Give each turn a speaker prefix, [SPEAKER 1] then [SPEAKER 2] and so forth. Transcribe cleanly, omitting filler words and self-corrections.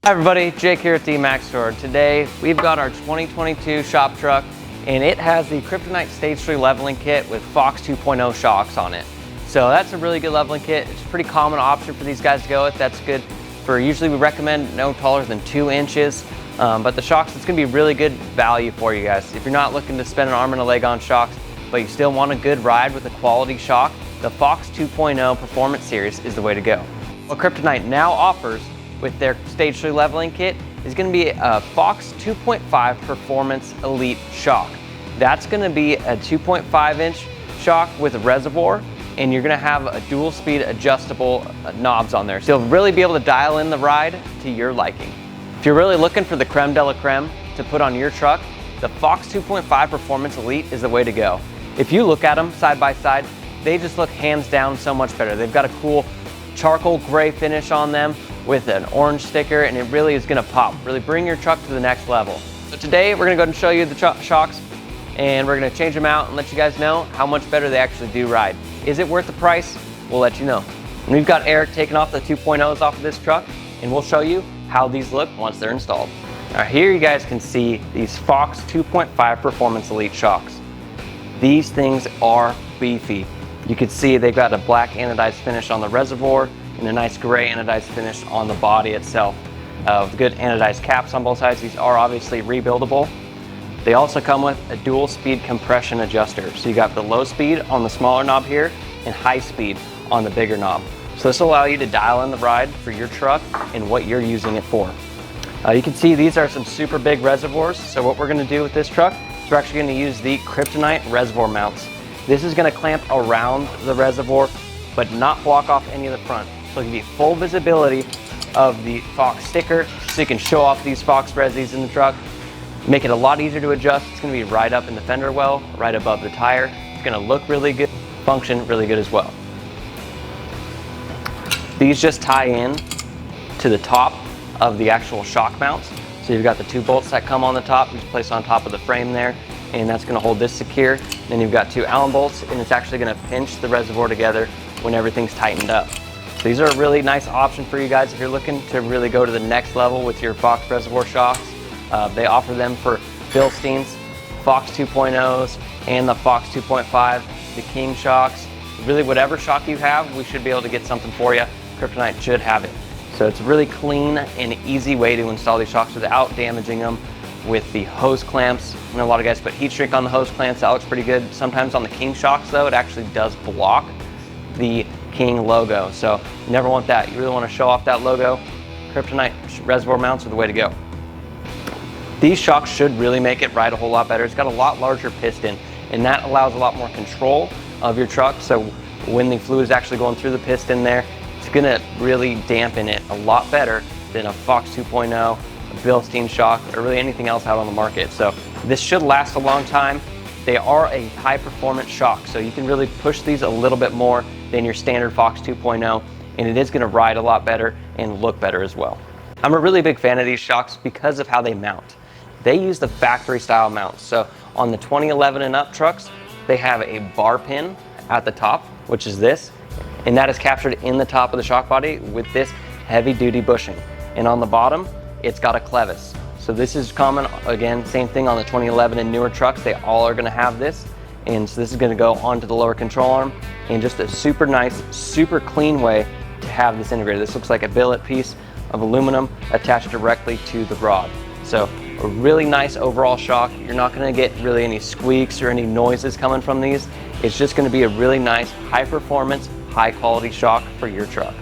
[SPEAKER 1] Hi everybody, Jake here at the Max Store. Today we've got our 2022 shop truck and it has the Kryptonite Stage 3 Leveling Kit with Fox 2.0 shocks on it. So that's a really good leveling kit. It's a pretty common option for these guys to go with. That's good for, usually we recommend no taller than 2 inches. But the shocks, it's gonna be really good value for you guys. If you're not looking to spend an arm and a leg on shocks, but you still want a good ride with a quality shock, the Fox 2.0 Performance Series is the way to go. What Kryptonite now offers with their Stage 3 Leveling Kit is going to be a Fox 2.5 Performance Elite shock. That's going to be a 2.5 inch shock with a reservoir, and you're going to have a dual speed adjustable knobs on there. So you'll really be able to dial in the ride to your liking. If you're really looking for the creme de la creme to put on your truck, the Fox 2.5 Performance Elite is the way to go. If you look at them side by side, they just look hands down so much better. They've got a cool charcoal gray finish on them with an orange sticker, and it really is gonna pop. Really bring your truck to the next level. So today we're gonna go ahead and show you the shocks, and we're gonna change them out and let you guys know how much better they actually do ride. Is it worth the price? We'll let you know. And we've got Eric taking off the 2.0s off of this truck, and we'll show you how these look once they're installed. All right, here you guys can see these Fox 2.5 Performance Elite shocks. These things are beefy. You can see they've got a black anodized finish on the reservoir and a nice gray anodized finish on the body itself. With good anodized caps on both sides. These are obviously rebuildable. They also come with a dual speed compression adjuster. So you got the low speed on the smaller knob here and high speed on the bigger knob. So this will allow you to dial in the ride for your truck and what you're using it for. You can see these are some super big reservoirs. So what we're gonna do with this truck is we're actually gonna use the Kryptonite reservoir mounts. This is gonna clamp around the reservoir, but not block off any of the front. So it'll give you full visibility of the Fox sticker, so you can show off these Fox resis in the truck. Make it a lot easier to adjust. It's gonna be right up in the fender well, right above the tire. It's gonna look really good, function really good as well. These just tie in to the top of the actual shock mounts. So you've got the 2 bolts that come on the top, you just place on top of the frame there, and that's gonna hold this secure. Then you've got 2 Allen bolts, and it's actually gonna pinch the reservoir together when everything's tightened up. So these are a really nice option for you guys if you're looking to really go to the next level with your Fox reservoir shocks. They offer them for Bilstein's, Fox 2.0s, and the Fox 2.5, the King shocks. Really whatever shock you have, we should be able to get something for you. Kryptonite should have it. So it's a really clean and easy way to install these shocks without damaging them with the hose clamps. I know a lot of guys put heat shrink on the hose clamps, that looks pretty good. Sometimes on the King shocks though, it actually does block the King logo. So you never want that. You really want to show off that logo. Kryptonite reservoir mounts are the way to go. These shocks should really make it ride a whole lot better. It's got a lot larger piston, and that allows a lot more control of your truck. So when the fluid is actually going through the piston there, it's gonna really dampen it a lot better than a Fox 2.0, a Bilstein shock, or really anything else out on the market. So this should last a long time. They are a high performance shock, so you can really push these a little bit more than your standard Fox 2.0, and it is gonna ride a lot better and look better as well. I'm a really big fan of these shocks because of how they mount. They use the factory style mounts. So on the 2011 and up trucks, they have a bar pin at the top, which is this, and that is captured in the top of the shock body with this heavy duty bushing. And on the bottom, it's got a clevis. So this is common, again, same thing on the 2011 and newer trucks. They all are gonna have this. And so this is gonna go onto the lower control arm, and just a super nice, super clean way to have this integrated. This looks like a billet piece of aluminum attached directly to the rod. So a really nice overall shock. You're not gonna get really any squeaks or any noises coming from these. It's just gonna be a really nice, high performance, high quality shock for your truck.